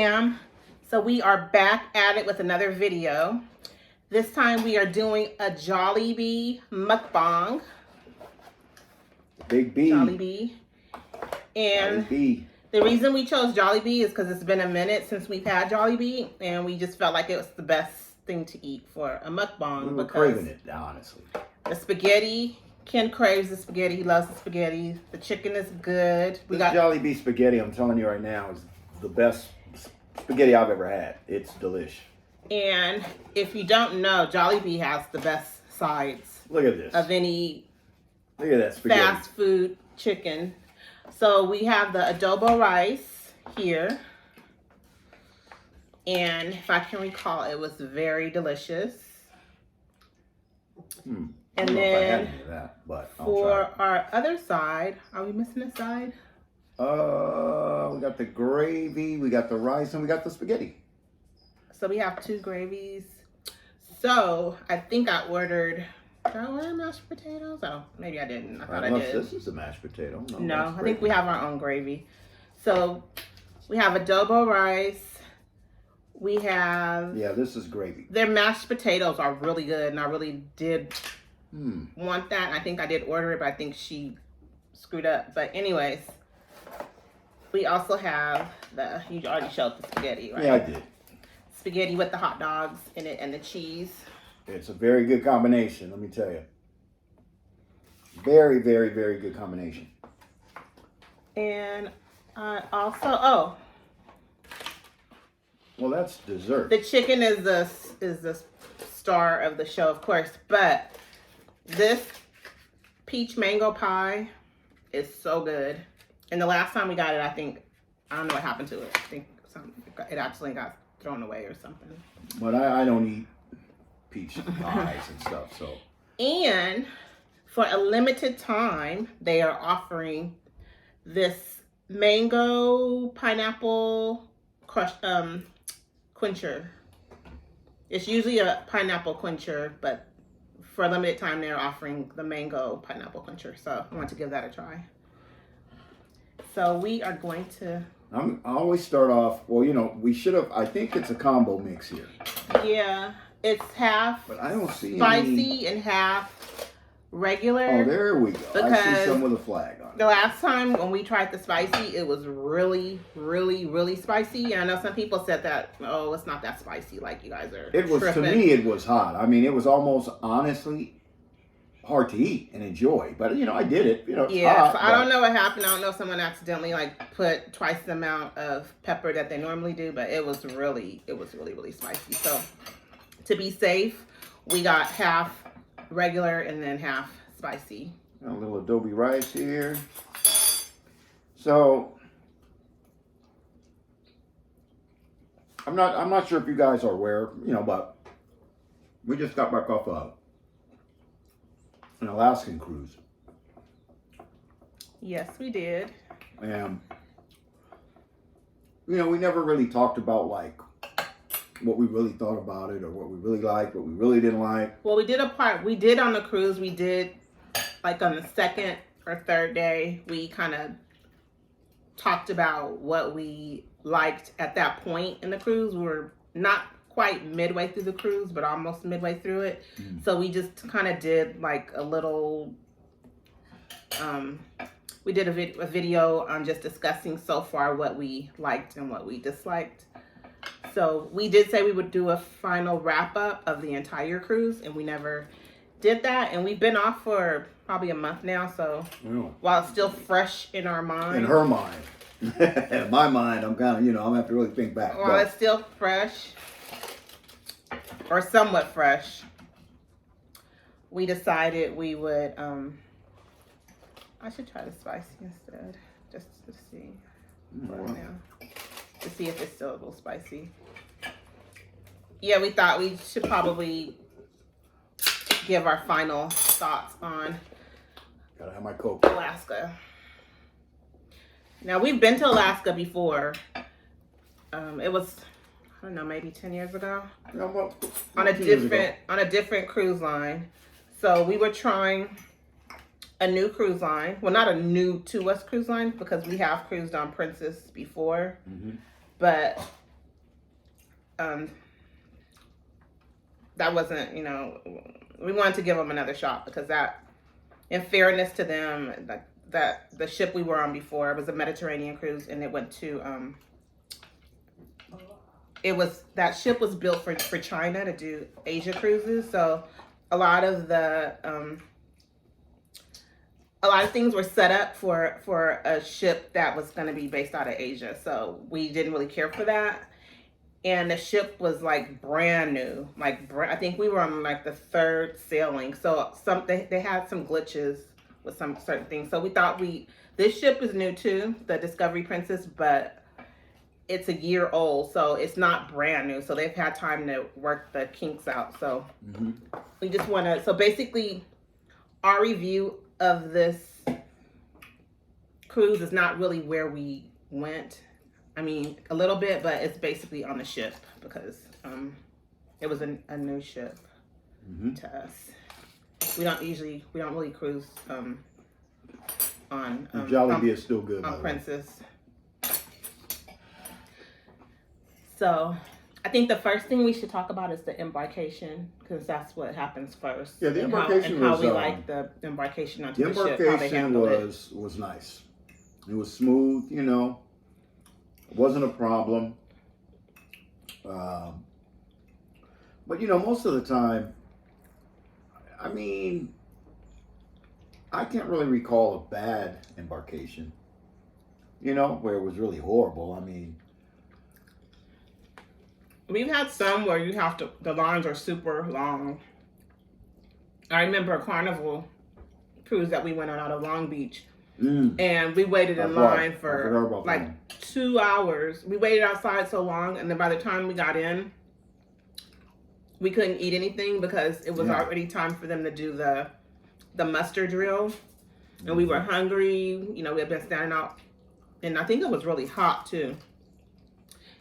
So we are back at it with another video. This time we are doing a JOLLIBEE mukbang. Big B. JOLLIBEE. And JOLLIBEE. The reason we chose JOLLIBEE is because it's been a minute since we've had JOLLIBEE, and we just felt like it was the best thing to eat for a mukbang. We were craving it, honestly. The spaghetti, Ken craves the spaghetti. He loves the spaghetti. The chicken is good. This JOLLIBEE spaghetti, I'm telling you right now, is the best spaghetti I've ever had. It's delish. And if you don't know, JOLLIBEE has the best sides. Look at this. Of any Look at that spaghetti. Fast food chicken. So we have the adobo rice here. And if I can recall, it was very delicious. And then for our other side, are we missing a side? We got the gravy, we got the rice, and we got the spaghetti. So we have two gravies. So I think I ordered. Did I order mashed potatoes? Oh, maybe I didn't. I thought I did. This is a mashed potato. No, I think we have our own gravy. So we have adobo rice. We have. Yeah, this is gravy. Their mashed potatoes are really good, and I really did want that. I think I did order it, but I think she screwed up. But anyways, we also have the. You already showed the spaghetti, right? Yeah, I did. Spaghetti with the hot dogs in it and the cheese. It's a very good combination, let me tell you. Very, very, very good combination. And also, well, that's dessert. The chicken is the star of the show, of course, but this peach mango pie is so good. And the last time we got it, I don't know what happened to it. I think it actually got thrown away or something. But I don't eat peach pies and stuff, so. And for a limited time, they are offering this mango pineapple quencher. It's usually a pineapple quencher, but for a limited time, they're offering the mango pineapple quencher. So I want to give that a try. So we are going to. I always start off, well, you know, we should have, I think it's a combo mix here. Yeah, it's half but I don't see spicy and half regular. Oh, there we go. I see some with a flag on it. The last time when we tried the spicy, it was really, really, really spicy. And I know some people said that, oh, it's not that spicy like you guys are. It was, tripping. To me, it was hot. I mean, it was almost, honestly, hard to eat and enjoy, but you know, I did it. You know, yeah. Hot, so I don't know what happened. I don't know if someone accidentally like put twice the amount of pepper that they normally do, but it was really, really spicy. So to be safe, we got half regular and then half spicy. Got a little adobe rice here. So I'm not sure if you guys are aware, you know, but we just got back off an Alaskan cruise. Yes, we did. And, you know, we never really talked about, like, what we really thought about it or what we really liked, what we really didn't like. Well, we did on the cruise, we did, like, on the second or third day, we kind of talked about what we liked at that point in the cruise. We were not quite midway through the cruise, but almost midway through it. So we just kind of did like a little, we did a video on just discussing so far what we liked and what we disliked. So we did say we would do a final wrap up of the entire cruise, and we never did that. And we've been off for probably a month now. So while it's still fresh in our mind. In her mind. In my mind, I'm kind of, you know, I'm going to have to really think back. While it's still fresh, or somewhat fresh, we decided we would, I should try the spicy instead, just to see to see if it's still a little spicy. Yeah, we thought we should probably give our final thoughts on Gotta have my Coke. Alaska. Now, we've been to Alaska before. It was, I don't know, maybe 10 years ago. On a different cruise line. So we were trying a new cruise line. Well, not a new to us cruise line, because we have cruised on Princess before. But that wasn't, we wanted to give them another shot because that, in fairness to them, that the ship we were on before, it was a Mediterranean cruise, and it went to that ship was built for China to do Asia cruises. So a lot of things were set up for a ship that was going to be based out of Asia. So we didn't really care for that. And the ship was like brand new, I think we were on like the third sailing. So they had some glitches with some certain things. So we thought this ship is new too, the Discovery Princess, but it's a year old, so it's not brand new. So they've had time to work the kinks out. So we just want to, so basically our review of this cruise is not really where we went. I mean, a little bit, but it's basically on the ship because it was a new ship to us. We don't really cruise on Jollibee is still good on Princess. So I think the first thing we should talk about is the embarkation, because that's what happens first. Yeah, the embarkation and how we like the embarkation onto the ship. The embarkation was nice. It was smooth, It wasn't a problem. But most of the time, I mean, I can't really recall a bad embarkation, where it was really horrible. I mean, we've had some where the lines are super long. I remember a Carnival cruise that we went on out of Long Beach. And we waited in line for like 2 hours. We waited outside so long, and then by the time we got in, we couldn't eat anything because it was already time for them to do the muster drill. And we were hungry. We had been standing out, and I think it was really hot too.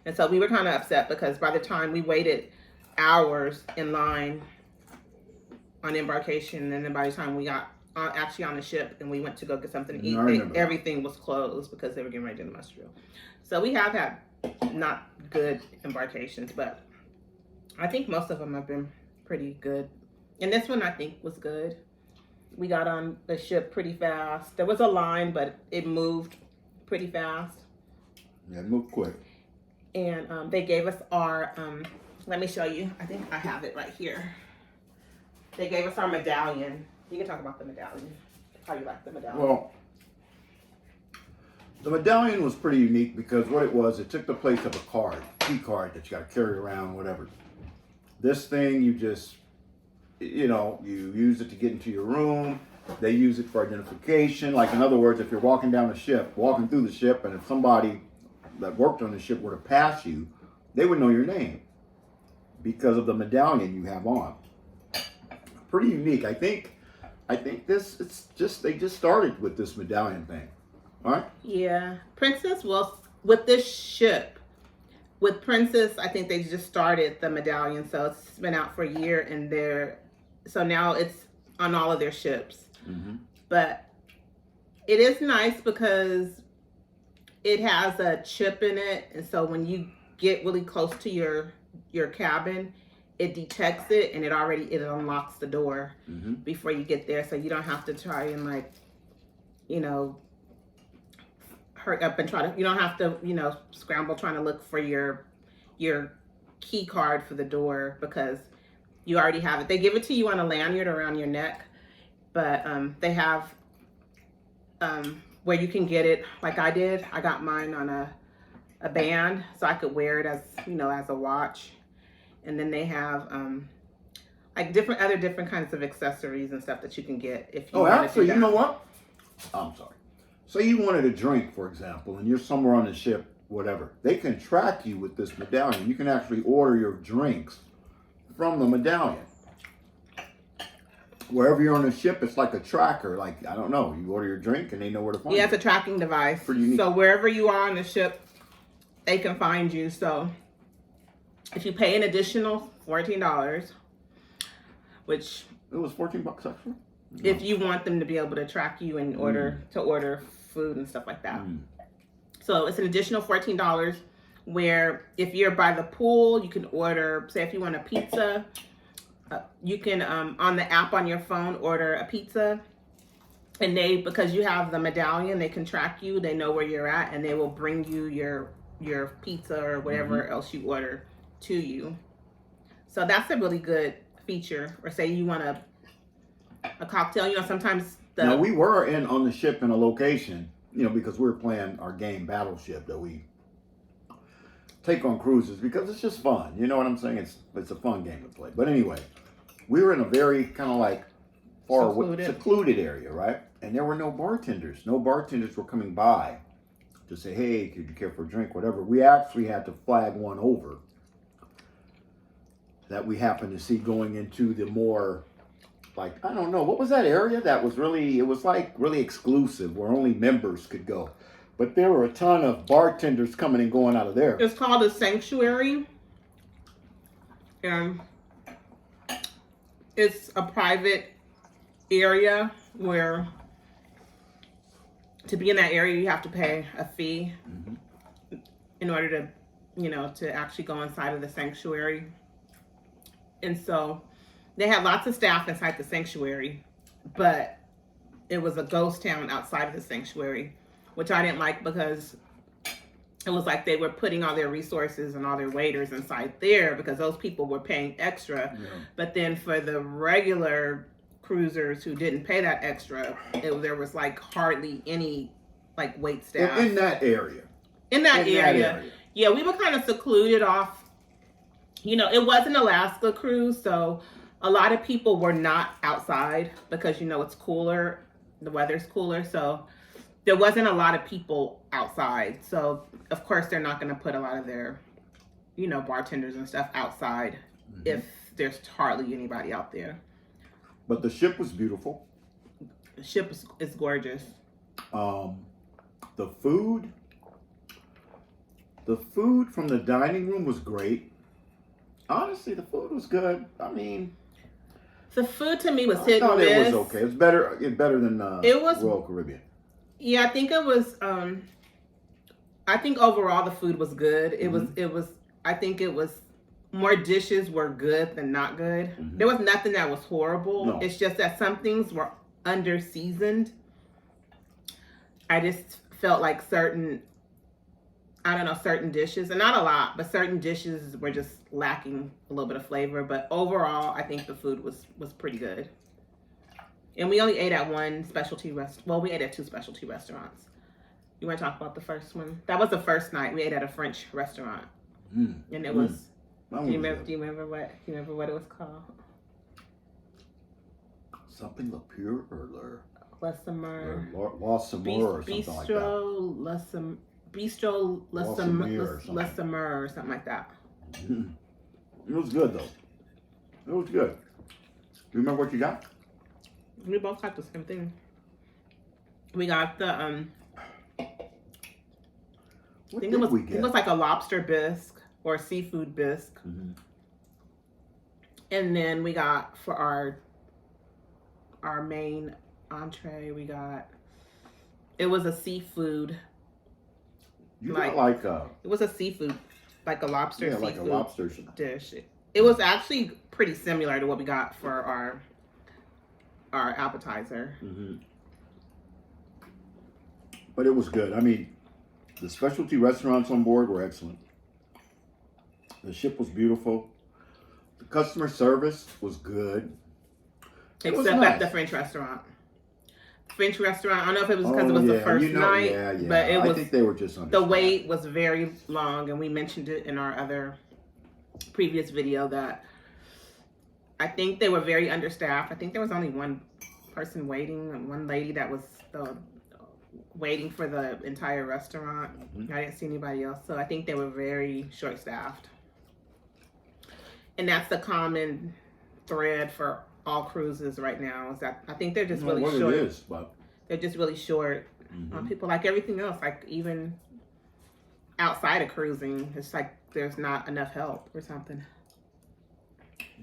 And so we were kind of upset because by the time we waited hours in line on embarkation, and then by the time we got actually on the ship and we went to go get something to eat, everything was closed because they were getting ready to do the muster drill. So we have had not good embarkations, but I think most of them have been pretty good. And this one I think was good. We got on the ship pretty fast. There was a line, but it moved pretty fast. Yeah, it moved quick. And they gave us our, let me show you. I think I have it right here. They gave us our medallion. You can talk about the medallion. How you like the medallion? Well, the medallion was pretty unique because what it took the place of a key card that you got to carry around, whatever. This thing, you just, you use it to get into your room. They use it for identification. Like, in other words, if you're walking through the ship, and if somebody that worked on the ship were to pass you, they would know your name because of the medallion you have on. Pretty unique. I think they just started with this medallion thing. All right? Yeah. Princess, well, with this ship, with Princess, I think they just started the medallion. So it's been out for a year, and so now it's on all of their ships. But it is nice because it has a chip in it. And so when you get really close to your cabin, it detects it, and it unlocks the door before you get there. So you don't have to try and hurt up and you don't have to, scramble trying to look for your key card for the door because you already have it. They give it to you on a lanyard around your neck, but they have where you can get it like I did. I got mine on a band so I could wear it as, as a watch. And then they have like different kinds of accessories and stuff that you can get if you want to do that. You know what? I'm sorry. Say you wanted a drink, for example, and you're somewhere on the ship, whatever. They can track you with this medallion. You can actually order your drinks from the medallion. Wherever you're on the ship, it's like a tracker. Like, I don't know, you order your drink and they know where to find you. Yeah, it's a tracking device. Pretty unique. So wherever you are on the ship, they can find you. So if you pay an additional $14, which it was $14 extra. If you want them to be able to track you and order food and stuff like that. So it's an additional $14 where if you're by the pool, you can order, say if you want a pizza, you can on the app on your phone order a pizza, and they, because you have the medallion, they can track you, they know where you're at, and they will bring you your pizza or whatever else you order to you. So that's a really good feature. Or say you want a cocktail, you know, sometimes now we were on the ship in a location, you know, because we were playing our game Battleship that we take on cruises because it's just fun. You know what I'm saying? It's a fun game to play. But anyway, we were in a very kind of like far secluded area, right? And there were no bartenders. No bartenders were coming by to say, hey, could you care for a drink, whatever. We actually had to flag one over that we happened to see going into the more, like, I don't know, what was that area that was really, it was like really exclusive where only members could go. But there were a ton of bartenders coming and going out of there. It's called a sanctuary. It's a private area where to be in that area, you have to pay a fee in order to, you know, to actually go inside of the sanctuary. And so they had lots of staff inside the sanctuary, but it was a ghost town outside of the sanctuary, which I didn't like because it was like they were putting all their resources and all their waiters inside there because those people were paying extra. Yeah. But then for the regular cruisers who didn't pay that extra, there was like hardly any like wait staff. In that area. In that area. Yeah, we were kind of secluded off. You know, it was an Alaska cruise, so a lot of people were not outside because, you know, it's cooler. The weather's cooler, so there wasn't a lot of people outside. So, of course, they're not going to put a lot of their, you know, bartenders and stuff outside if there's hardly anybody out there. But the ship was beautiful. The ship is gorgeous. The food from the dining room was great. Honestly, the food was good. I mean, the food to me was hit and miss. It was okay. It's better than it was Royal Caribbean. Yeah, I think it was. I think overall the food was good. It was. I think it was. More dishes were good than not good. There was nothing that was horrible. No. It's just that some things were under seasoned. I just felt like certain dishes, and not a lot, but certain dishes were just lacking a little bit of flavor. But overall, I think the food was pretty good. And we only ate at one specialty restaurant. Well, we ate at two specialty restaurants. You want to talk about the first one? That was the first night. We ate at a French restaurant, and it was. Do you remember what it was called? Something Le Pure or Le Samur. La Samur or something like that. Bistro Le Samur or something like that. It was good though. It was good. Do you remember what you got? We both got the same thing. We got the I think it was like a lobster bisque. Or seafood bisque. And then we got for our main entree, it was a seafood. You got like a. It was a seafood, like a lobster. Yeah, seafood like a lobster dish. It was actually pretty similar to what we got for our appetizer. But it was good. I mean, the specialty restaurants on board were excellent. The ship was beautiful. The customer service was good. Except at the French restaurant. I don't know if it was because it was the first night, but it was. I think they were just on the wait was very long, and we mentioned it in our other previous video that I think they were very understaffed. I think there was only one person waiting, and one lady that was waiting for the entire restaurant. I didn't see anybody else, so I think they were very short-staffed. And that's the common thread for all cruises right now. Is that I think they're just really short. It is, but they're just really short. People like everything else, like even outside of cruising, it's like there's not enough help or something.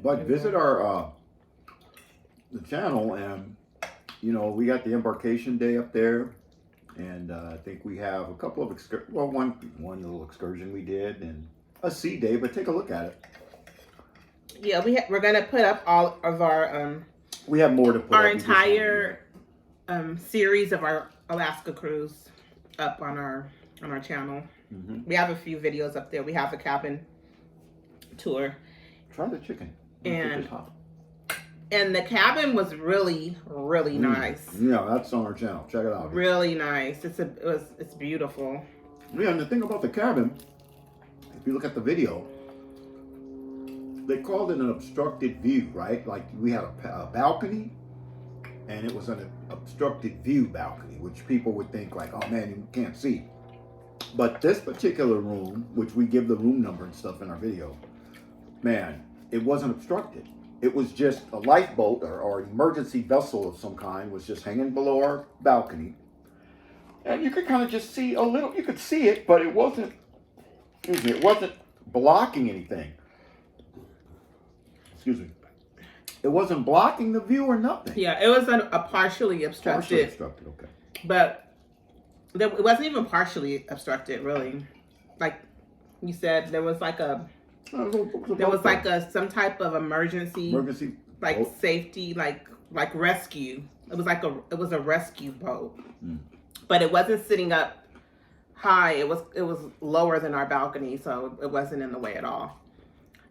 But visit our the channel, and you know we got the embarkation day up there. And I think we have a couple of one little excursion we did, and a sea day. But take a look at it. Yeah, we're gonna put up all of our we have more to put our up. entire series of our Alaska cruise up on our channel. We have a few videos up there. We have a cabin tour. Try the chicken. And the cabin was really nice. Yeah, that's on our channel. Check it out. Really nice. It's beautiful. Yeah, and the thing about the cabin, if you look at the video, they called it an obstructed view, right? Like we had a balcony, and it was an obstructed view balcony, which people would think like, oh man, you can't see. But this particular room, which we give the room number and stuff in our video, man, it wasn't obstructed. It was just a lifeboat or an emergency vessel of some kind was just hanging below our balcony. And you could kind of just see a little, you could see it, but it wasn't, it wasn't blocking anything. It wasn't blocking the view or nothing. Yeah, it was a partially obstructed. Partially obstructed, okay. But it wasn't even partially obstructed, really. Like you said, there was like some type of emergency like boat. Safety, like rescue. It was a rescue boat, but it wasn't sitting up high. It was lower than our balcony, so it wasn't in the way at all.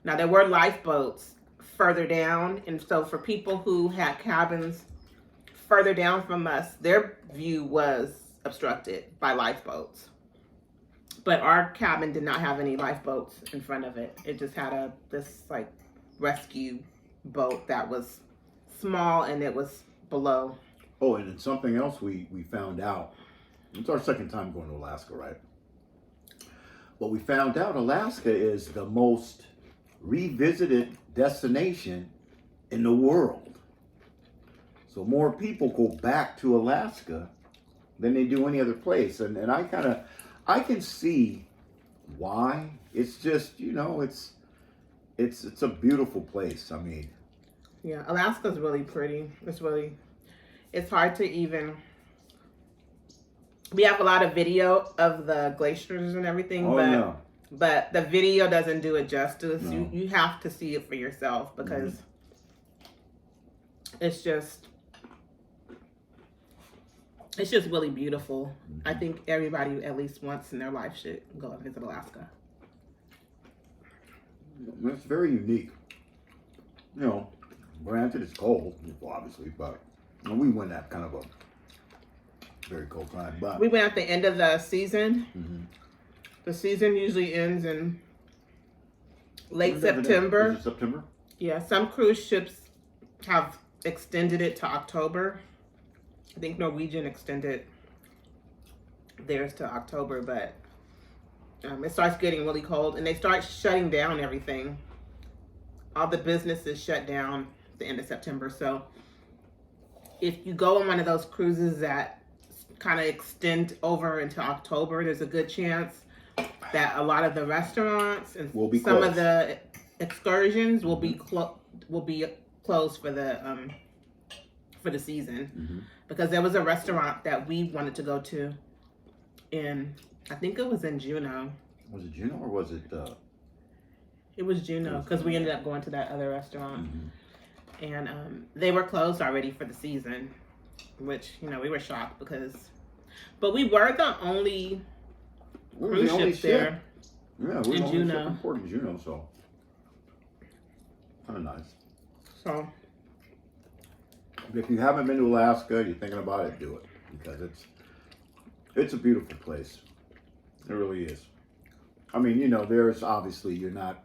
Now there were lifeboats further down, and so for people who had cabins further down from us, their view was obstructed by lifeboats. But our cabin did not have any lifeboats in front of it. It just had this like rescue boat that was small, and it was below. Oh, and then something else we found out. It's our second time going to Alaska, right? But we found out Alaska is the most revisited destination in the world. So more people go back to Alaska than they do any other place. And I can see why. It's just, it's a beautiful place. I mean, yeah, Alaska's really pretty. It's hard to even. We have a lot of video of the glaciers and everything, but the video doesn't do it justice. No. You have to see it for yourself because it's just really beautiful. I think everybody at least once in their life should go and visit Alaska. It's very unique. Granted it's cold, obviously, but we went at kind of a very cold time. But we went at the end of the season. The season usually ends in late September. Is it September? Yeah, some cruise ships have extended it to October. I think Norwegian extended theirs to October, but it starts getting really cold, and they start shutting down everything. All the businesses shut down at the end of September. So if you go on one of those cruises that kind of extend over into October, there's a good chance that a lot of the restaurants and some of the excursions will be closed for the season. Because there was a restaurant that we wanted to go to I think it was in Juneau. Was it Juneau or was it? It was Juneau because we ended up going to that other restaurant, and they were closed already for the season, which we were shocked but we were the only cruise ship there. Yeah, we were in Juneau. Port in Juneau, so kind of nice. So if you haven't been to Alaska, you're thinking about it, do it because it's a beautiful place. It really is. I mean, there's obviously you're not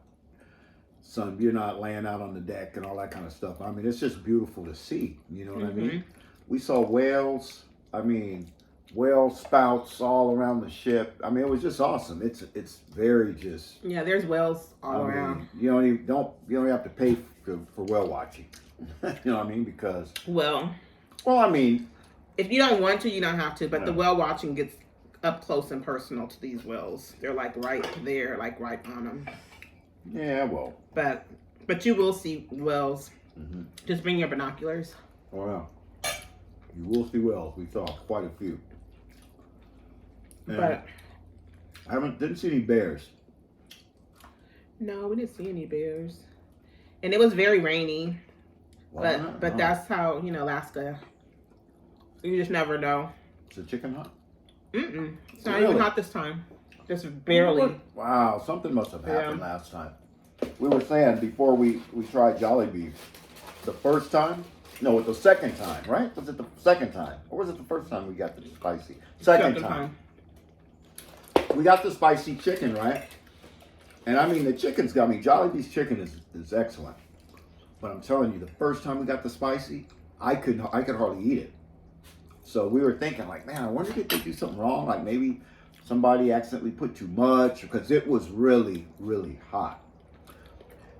laying out on the deck and all that kind of stuff. I mean, it's just beautiful to see. You know what I mean? We saw whales. I mean, whale spouts all around the ship. I mean, it was just awesome. It's very just. Yeah, there's whales all around. You don't have to pay for whale watching. You know what I mean? Because well, I mean, if you don't want to, you don't have to. But the whale watching gets up close and personal to these whales. They're like right there, like right on them. Yeah, well. But you will see whales. Just bring your binoculars. Oh yeah, you will see whales. We saw quite a few. But I didn't see any bears. no, we didn't see any bears. And it was very rainy. But that's how, you know, Alaska. You just never know. Is the chicken hot? It's not even hot this time. Just barely. Wow, something must have happened last time. We were saying before we tried JOLLIBEE, the first time? No, it was the second time, right? Was it the second time? Or was it the first time we got the spicy? Second time. We got the spicy chicken, right? And I mean, the chicken's got me. JOLLIBEE's chicken is excellent. But I'm telling you, the first time we got the spicy, I could hardly eat it. So we were thinking like, man, I wonder if they do something wrong. Like maybe somebody accidentally put too much, because it was really, really hot.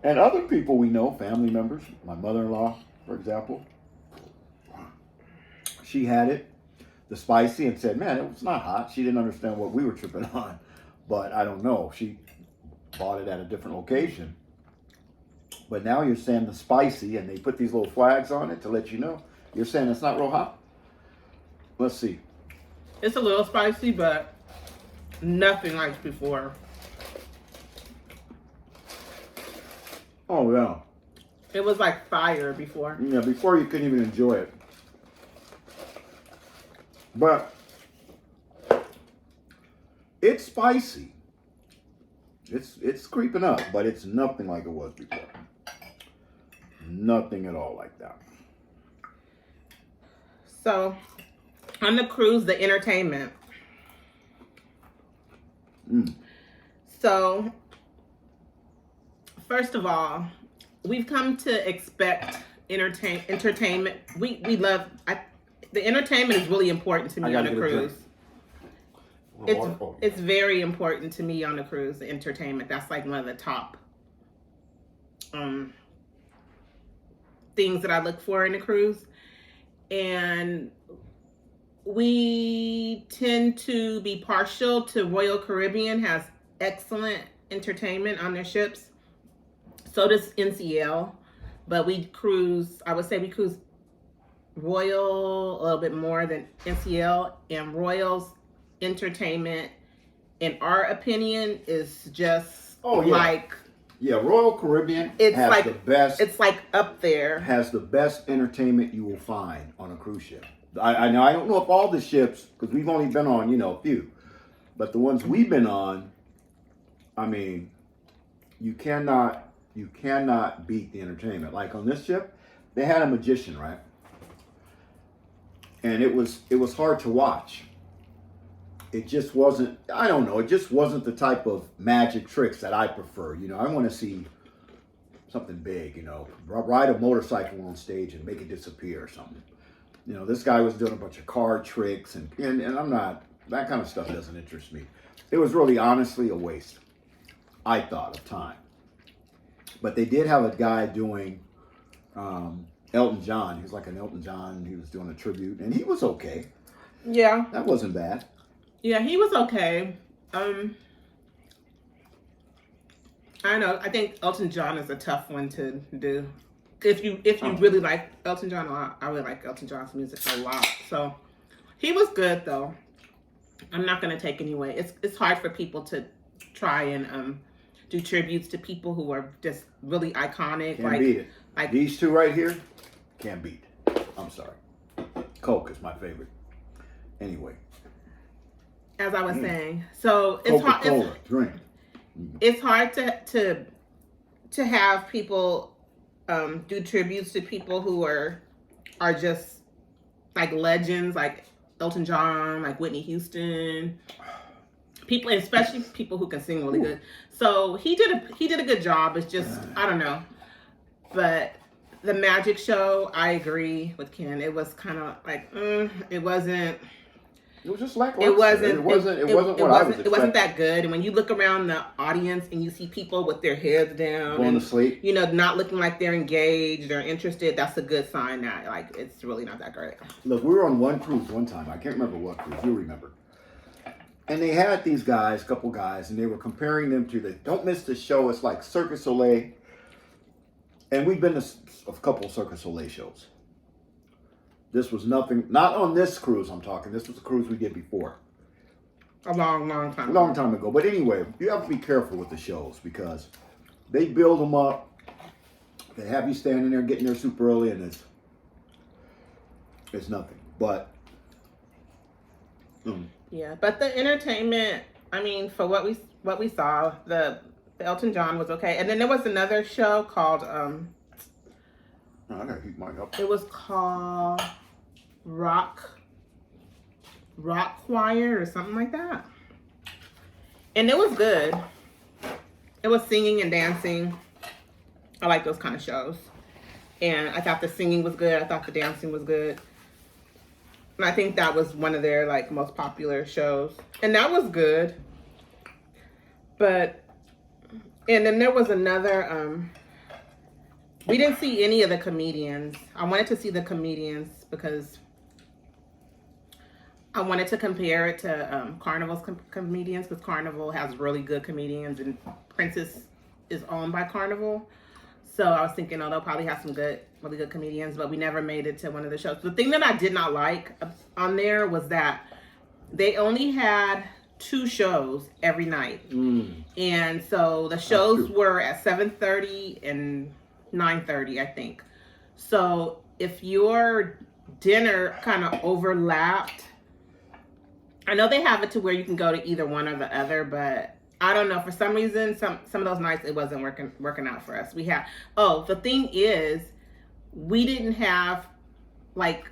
And other people we know, family members, my mother-in-law, for example, she had it, the spicy, and said, man, it was not hot. She didn't understand what we were tripping on. But I don't know. She bought it at a different location. But now you're saying the spicy, and they put these little flags on it to let you know. You're saying it's not real hot? Let's see. It's a little spicy, but nothing like before. Oh, yeah. It was like fire before. Yeah, before you couldn't even enjoy it. But it's spicy. It's creeping up, but it's nothing like it was before. Nothing at all like that. So, on the cruise, the entertainment. So, first of all, we've come to expect entertainment. We love the entertainment is really important to me on a cruise. It's very important to me on a cruise. The entertainment, that's like one of the top things that I look for in a cruise. And we tend to be partial to Royal Caribbean. Has excellent entertainment on their ships. So does NCL, but we cruise, I would say we cruise Royal a little bit more than NCL, and Royal's entertainment, in our opinion, is just like... Yeah, Royal Caribbean has like the best... It's like up there. Has the best entertainment you will find on a cruise ship. I know, I don't know if all the ships, because we've only been on, you know, a few. But the ones we've been on, I mean, you cannot beat the entertainment. Like on this ship, they had a magician, right? And it was hard to watch. It just wasn't, I don't know, it just wasn't the type of magic tricks that I prefer. You know, I want to see something big, you know, ride a motorcycle on stage and make it disappear or something. You know, this guy was doing a bunch of card tricks, and I'm not, that kind of stuff doesn't interest me. It was really honestly a waste, I thought, of time. But they did have a guy doing Elton John. He was like an Elton John. He was doing a tribute, and he was okay. Yeah. That wasn't bad. Yeah, he was okay. I don't know. I think Elton John is a tough one to do. If you really like Elton John a lot, I really like Elton John's music a lot. So he was good though. I'm not gonna take any away. It's hard for people to try and do tributes to people who are just really iconic. Can't beat it. Like these two right here, can't beat. I'm sorry. Coke is my favorite. Anyway. As I was saying, so it's hard. Coca-Cola, drink. It's hard to have people do tributes to people who are just like legends, like Elton John, like Whitney Houston. People, especially people who can sing really good. So he did a good job. It's just, I don't know, but the magic show, I agree with Ken. It was kind of like it wasn't. It was just lackluster. It wasn't what I was expecting. It wasn't that good. And when you look around the audience and you see people with their heads down, going to sleep, you know, not looking like they're engaged or interested, that's a good sign that like it's really not that great. Look, we were on one cruise one time. I can't remember what cruise. You remember? And they had these guys, couple guys, and they were comparing them to the. Don't miss the show. It's like Cirque du Soleil. And we've been to a couple Cirque du Soleil shows. This was nothing, not on this cruise I'm talking. This was a cruise we did before. A long, long time A long time ago. But anyway, you have to be careful with the shows because they build them up. They have you standing there getting there super early, and it's nothing. But yeah, but the entertainment, I mean, for what we saw, the Elton John was okay. And then there was another show called I gotta heat mine up. it was called Rock Choir or something like that. And it was good. It was singing and dancing. I like those kind of shows. And I thought the singing was good. I thought the dancing was good. And I think that was one of their like most popular shows. And that was good. But, and then there was another, we didn't see any of the comedians. I wanted to see the comedians because I wanted to compare it to Carnival's comedians, because Carnival has really good comedians and Princess is owned by Carnival. So I was thinking, oh, they'll probably have some really good comedians, but we never made it to one of the shows. The thing that I did not like on there was that they only had 2 shows every night. And so the shows were at 7:30 and 9:30, I think. So if your dinner kind of overlapped, I know they have it to where you can go to either one or the other, but I don't know. For some reason, some of those nights it wasn't working out for us. The thing is, we didn't have like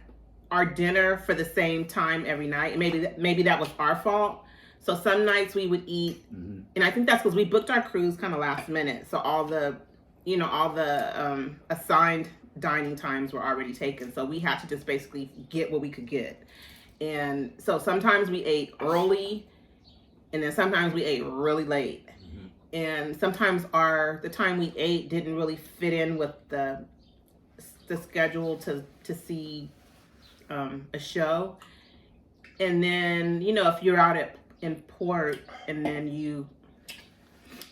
our dinner for the same time every night. Maybe that was our fault. So some nights we would eat, and I think that's because we booked our cruise kind of last minute. So all the assigned dining times were already taken. So we had to just basically get what we could get. And so sometimes we ate early, and then sometimes we ate really late. And sometimes the time we ate didn't really fit in with the schedule to see a show. And then, if you're out in port and then you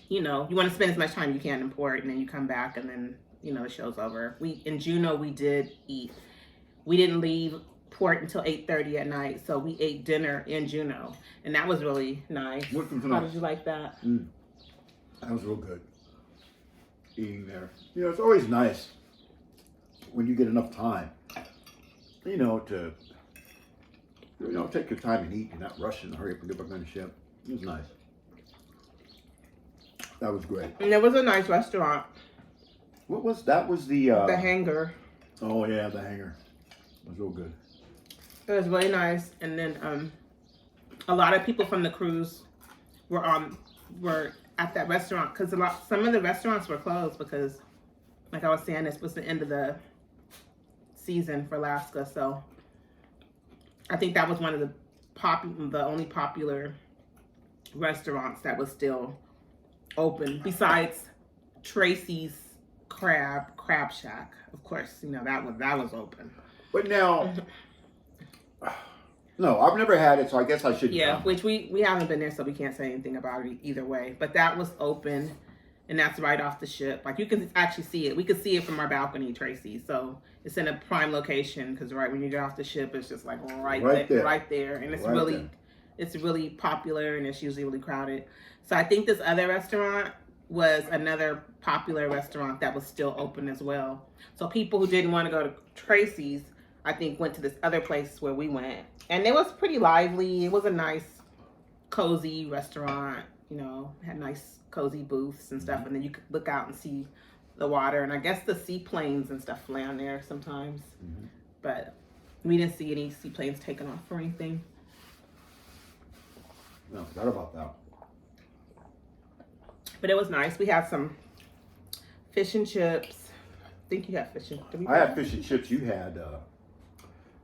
want to spend as much time you can in port, and then you come back and then, the show's over. In Juneau, we did eat. We didn't leave port until 8:30 at night, so we ate dinner in Juneau, and that was really nice. How did you like that? That was real good. Eating there, it's always nice when you get enough time, to take your time and eat. You're not rushing to hurry up and get back on the ship. It was nice. That was great. And there was a nice restaurant. What was that? Was the Hangar? Oh yeah, the Hangar. It was real good. It was really nice. And then a lot of people from the cruise were at that restaurant, because some of the restaurants were closed because, like I was saying, this was the end of the season for Alaska. So I think that was one of the only popular restaurants that was still open, besides Tracy's Crab Shack. Of course, that was open. But now, no, I've never had it, so I guess I shouldn't. Yeah, which we haven't been there, so we can't say anything about it either way. But that was open, and that's right off the ship. Like, you can actually see it. We could see it from our balcony, Tracy. So it's in a prime location, because right when you get off the ship, it's just like right there, and it's really popular, and it's usually really crowded. So I think this other restaurant was another popular restaurant that was still open as well. So people who didn't want to go to Tracy's, I think, went to this other place where we went. And it was pretty lively. It was a nice, cozy restaurant, had nice, cozy booths and stuff. And then you could look out and see the water. And I guess the seaplanes and stuff land there sometimes. But we didn't see any seaplanes taken off or anything. No, forgot about that. But it was nice. We had some fish and chips. I think you had fish and chips. I had fish and chips. You had,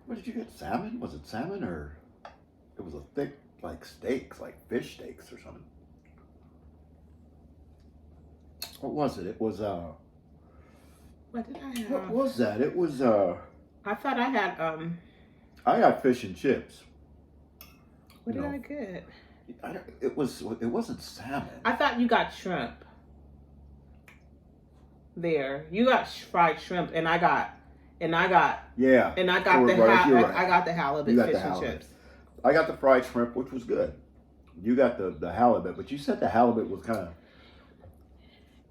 what did you get? Salmon? Was it salmon, or it was a thick, like steaks, like fish steaks or something? What was it? It was, what did I have? What was that? It was, I thought I had, I got fish and chips. What did I get? It wasn't salmon. I thought you got shrimp. There, you got fried shrimp, and I got Yeah. I got the halibut fish and chips. I got the fried shrimp, which was good. You got the halibut, but you said the halibut was kind of.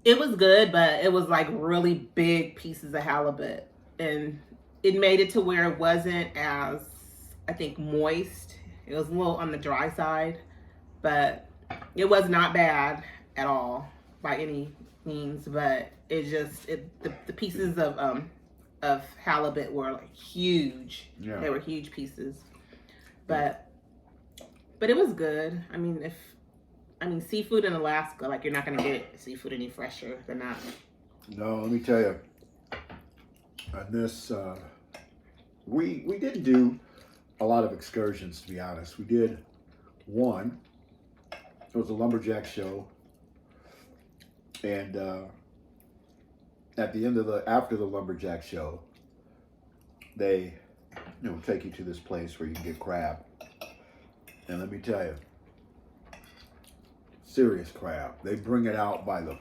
It was good, but it was like really big pieces of halibut, and it made it to where it wasn't as, I think, moist. It was a little on the dry side, but it was not bad at all by any means. But it just the pieces of halibut were like huge. Yeah. They were huge pieces, but it was good. I mean, seafood in Alaska, like, you're not gonna get seafood any fresher than that. No, let me tell you. On this, we didn't do a lot of excursions, to be honest. We did one. It was a lumberjack show, and at the end of after the lumberjack show, they take you to this place where you can get crab. And let me tell you, serious crab. They bring it out by the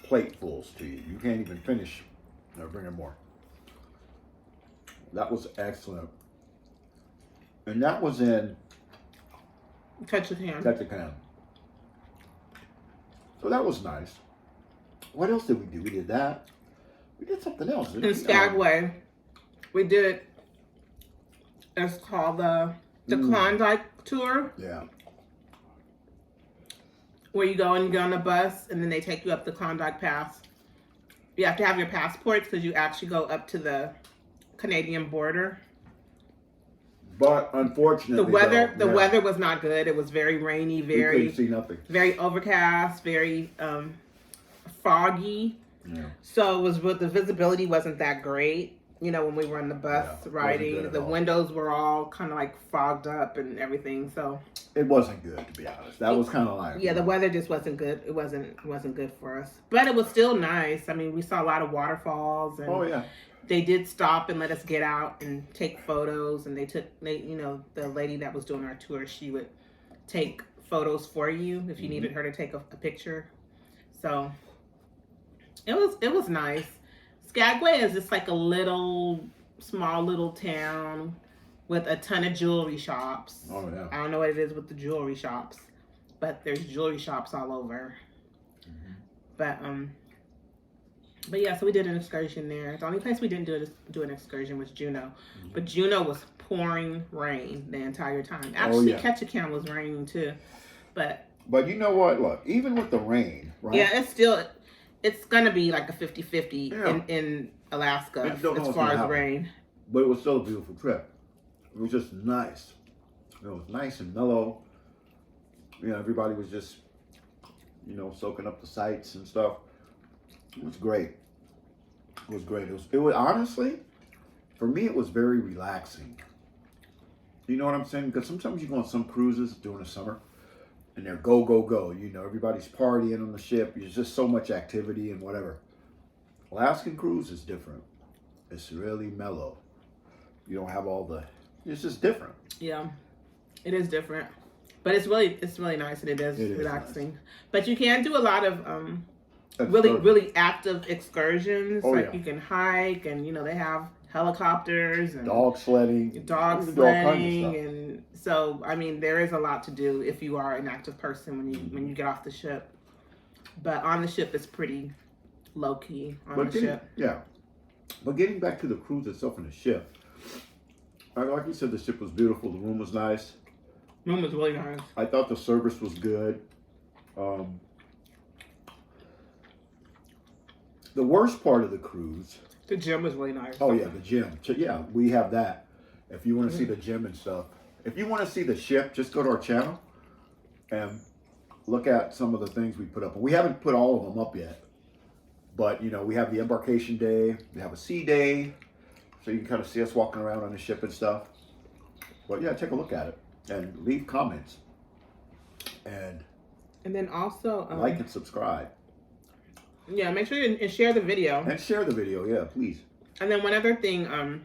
platefuls to you. You can't even finish. They're bringing more. That was excellent. And that was in Ketchikan. So that was nice. What else did we do? We did that. We did something else. In Skagway, we did, it's called the Klondike tour. Yeah. Where you go and you get on the bus, and then they take you up the Klondike Pass. You have to have your passports because you actually go up to the Canadian border. But unfortunately, the weather was not good. It was very rainy, you couldn't see nothing. very overcast, very foggy. Yeah. So the visibility wasn't that great. You know, when we were on the bus riding, the windows were all kind of like fogged up and everything. So it wasn't good, to be honest. That was kind of like, yeah, the weather just wasn't good. It wasn't good for us, but it was still nice. I mean, we saw a lot of waterfalls, and they did stop and let us get out and take photos. And the lady that was doing our tour, she would take photos for you if you needed her to take a picture. So it was nice. Skagway is just like a small little town with a ton of jewelry shops. Oh, yeah. I don't know what it is with the jewelry shops, but there's jewelry shops all over. Mm-hmm. But yeah, so we did an excursion there. The only place we didn't do an excursion was Juneau. Mm-hmm. But Juneau was pouring rain the entire time. Actually, Ketchikan was raining too. But you know what? Look, even with the rain, right? Yeah, it's going to be like a 50-50 in Alaska as far as rain. But it was still a beautiful trip. It was just nice. It was nice and mellow. Everybody was just, soaking up the sights and stuff. It was great. It was great. It was honestly, for me, it was very relaxing. You know what I'm saying? Because sometimes you go on some cruises during the summer, and they're go, go, go. Everybody's partying on the ship. There's just so much activity and whatever. Alaskan cruise is different. It's really mellow. You don't have all the... It's just different. Yeah, it is different. But it's really nice, and it is relaxing. Nice. But you can do a lot of really active excursions. You can hike, and they have helicopters and dog sledding, and so I mean there is a lot to do if you are an active person when you get off the ship. But on the ship it's pretty low key on the ship. Yeah, but getting back to the cruise itself and the ship, like you said, the ship was beautiful. The room was nice. Room was really nice. I thought the service was good. The worst part of the cruise. The gym was really nice. Oh yeah, the gym. Yeah, we have that. If you want to see the gym and stuff. If you want to see the ship, just go to our channel and look at some of the things we put up. We haven't put all of them up yet. But, we have the embarkation day. We have a sea day. So you can kind of see us walking around on the ship and stuff. But yeah, take a look at it. And leave comments. And then also... like and subscribe. Yeah, make sure you share the video. And share the video, yeah, please. And then one other thing,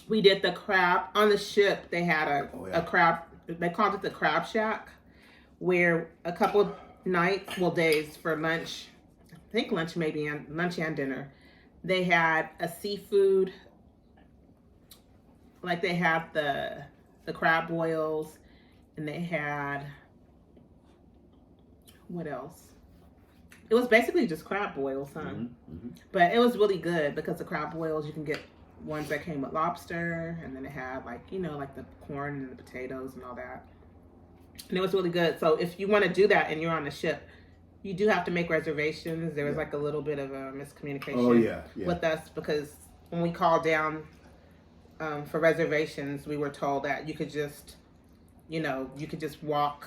we did the crab on the ship. They had a crab. They called it the Crab Shack, where a couple of days for lunch. I think lunch and dinner. They had a seafood. Like they had the crab boils, and they had, what else? It was basically just crab boils, huh? But it was really good because the crab boils, you can get ones that came with lobster, and then it had like, you know, like the corn and the potatoes and all that. And it was really good. So if you want to do that and you're on the ship, you do have to make reservations. There was like a little bit of a miscommunication with us because when we called down for reservations, we were told that you could just, you know, you could just walk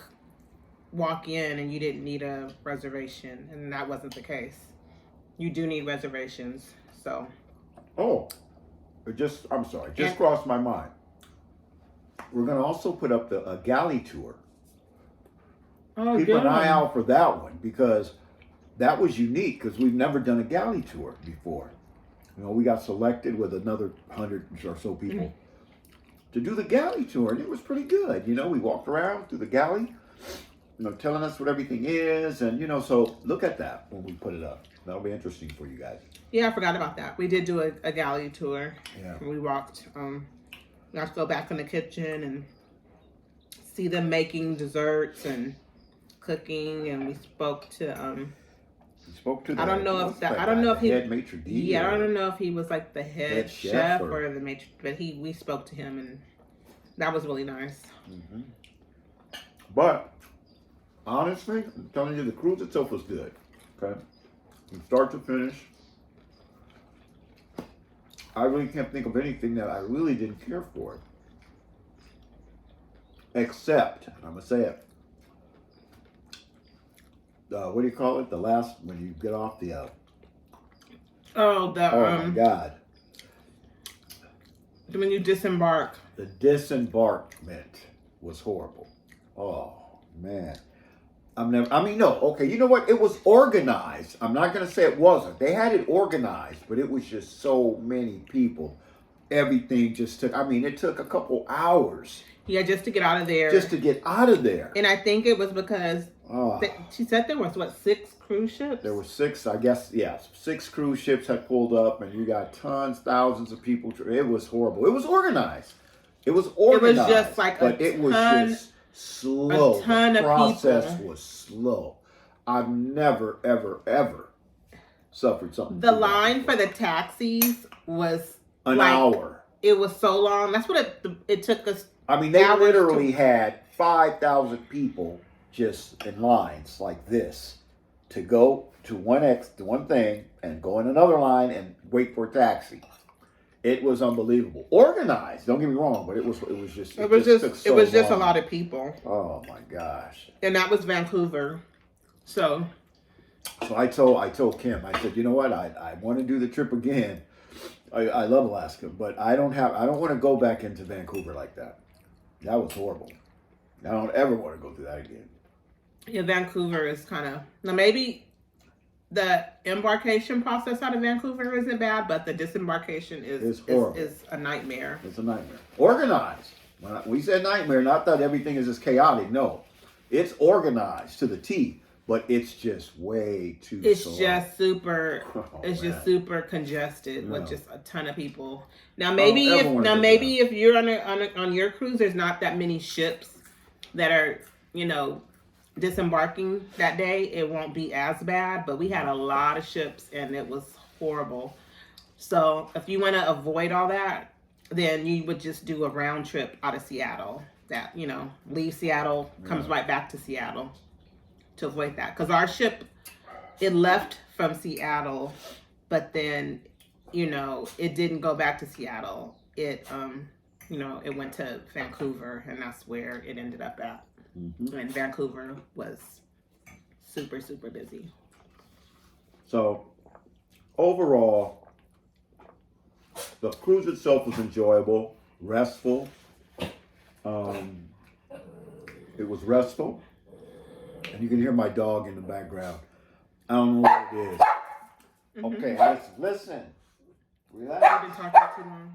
in and you didn't need a reservation, and that wasn't the case. You do need reservations. So I'm sorry, just crossed my mind. We're going to also put up a galley tour. Keep an eye out for that one, because that was unique, because we've never done a galley tour before. You know, we got selected with another 100 or so people to do the galley tour, and it was pretty good. You know, we walked around through the galley, you know, telling us what everything is, and, you know, so look at that when we put it up. That'll be interesting for you guys. Yeah, I forgot about that. We did do a galley tour. Yeah. We walked, we got to go back in the kitchen and see them making desserts and cooking, and we spoke to the I don't know if he head maitre d'. Yeah, I don't know if he was like the head chef or the maitre, but we spoke to him, and that was really nice. But honestly, I'm telling you, the cruise itself was good. Okay, from start to finish, I really can't think of anything that I really didn't care for, except, and I'm gonna say it, what do you call it? The last, when you get off the oh my God. When you disembark. The disembarkment was horrible. Oh, man. You know what? It was organized. I'm not going to say it wasn't. They had it organized, but it was just so many people. Everything just took, it took a couple hours. Yeah, just to get out of there. And I think it was because she said there was, 6 cruise ships? There were 6, I guess, 6 cruise ships had pulled up, and you got thousands of people. It was horrible. It was organized. It was just like it was just slow. A ton of people. The process was slow. I've never, ever, ever suffered something. The line for the taxis was an hour. It was so long. That's what it took us. They literally had 5,000 people just in lines like this to go to one thing and go in another line and wait for a taxi. It was unbelievable. Organized, don't get me wrong, but it was just a lot of people. Oh my gosh. And that was Vancouver. So I told Kim, I said, you know what, I want to do the trip again. I love Alaska, but I don't want to go back into Vancouver like that. That was horrible. I don't ever want to go through that again. Yeah, Vancouver is kind of, now maybe the embarkation process out of Vancouver isn't bad, but the disembarkation is a nightmare. It's a nightmare. Organized. When we said nightmare, not that everything is just chaotic. No, it's organized to the T, but it's just way too. It's slow. just super. Just super congested with just a ton of people. Now maybe if you're on your cruise, there's not that many ships that are disembarking that day. It won't be as bad, but we had a lot of ships and it was horrible. So if you want to avoid all that, then you would just do a round trip out of Seattle. That leave Seattle, comes right back to Seattle, to avoid that. Because our ship, it left from Seattle, but then it didn't go back to Seattle. It it went to Vancouver, and that's where it ended up at. And Vancouver was super, super busy. So overall, the cruise itself was enjoyable, restful. It was restful. And you can hear my dog in the background. I don't know what it is. Okay, listen. Relax. I've been talking too long.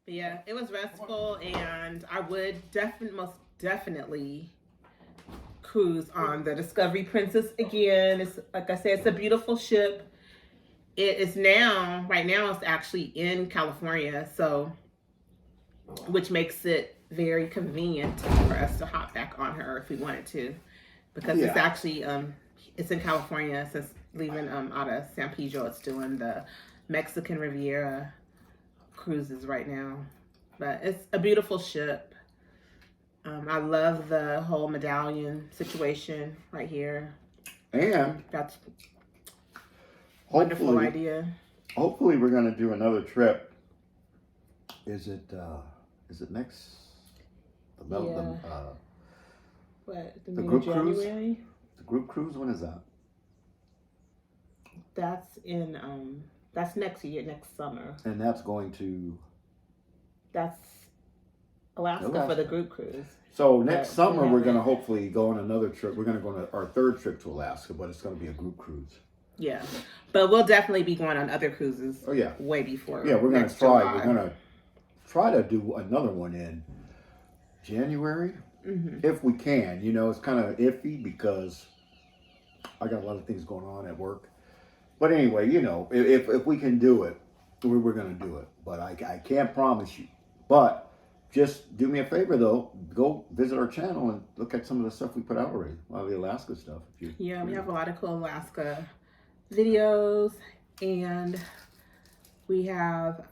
But yeah, it was restful, and I would most definitely cruise on the Discovery Princess again. It's, like I said, it's a beautiful ship. It is right now it's actually in California, so, which makes it very convenient for us to hop back on her if we wanted to, because it's actually it's in California. Since leaving out of San Pedro, it's doing the Mexican Riviera cruises right now. But it's a beautiful ship. I love the whole medallion situation right here. And that's a wonderful idea. Hopefully we're going to do another trip. Is it next? The group January? cruise? The group cruise, when is that? That's in that's next year, next summer. And that's going to? That's Alaska for the group cruise. So next summer we're going to hopefully go on another trip. We're going to go on our third trip to Alaska, but it's going to be a group cruise. Yeah, but we'll definitely be going on other cruises. Oh yeah, way before. Yeah, we're going to try. July. We're going to try to do another one in January, if we can. You know, it's kind of iffy because I got a lot of things going on at work. But anyway, you know, if we can do it, we're going to do it. But I can't promise you. But just do me a favor, though. Go visit our channel and look at some of the stuff we put out already. A lot of the Alaska stuff. We have a lot of cool Alaska videos. And we have,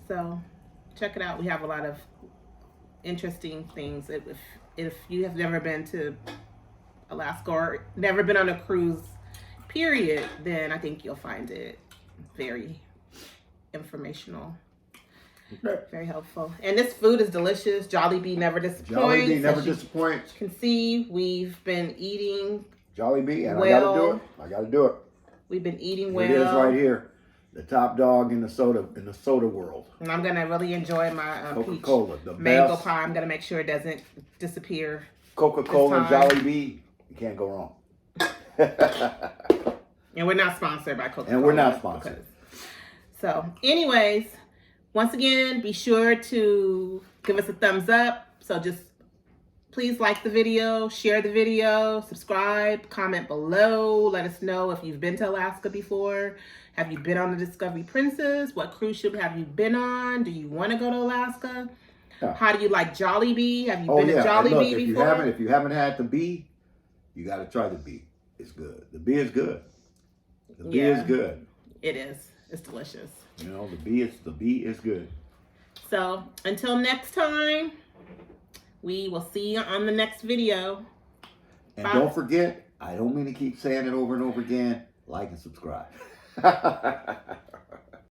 so check it out. We have a lot of interesting things. If you have never been to Alaska or never been on a cruise, period, then I think you'll find it very informational, very helpful. And this food is delicious. Jollibee never disappoints. Jollibee never disappoints. You can see we've been eating Jollibee, and well. I gotta do it. We've been eating well. It is right here, the top dog in the soda world. And I'm gonna really enjoy my Coca-Cola, the mango best. pie. I'm gonna make sure it doesn't disappear. Coca-Cola, Jollibee, you can't go wrong. And we're not sponsored by Coca-Cola. And we're not sponsored. So, anyways, once again, be sure to give us a thumbs up. So just please like the video, share the video, subscribe, comment below. Let us know if you've been to Alaska before. Have you been on the Discovery Princess? What cruise ship have you been on? Do you want to go to Alaska? Yeah. How do you like Jollibee? Have you been to Jollibee before? If you haven't had the B, you got to try the B. It's good. The B is good. The B is good. It is. It's delicious. You know, the B is good. So until next time, we will see you on the next video. And don't forget, I don't mean to keep saying it over and over again, like and subscribe.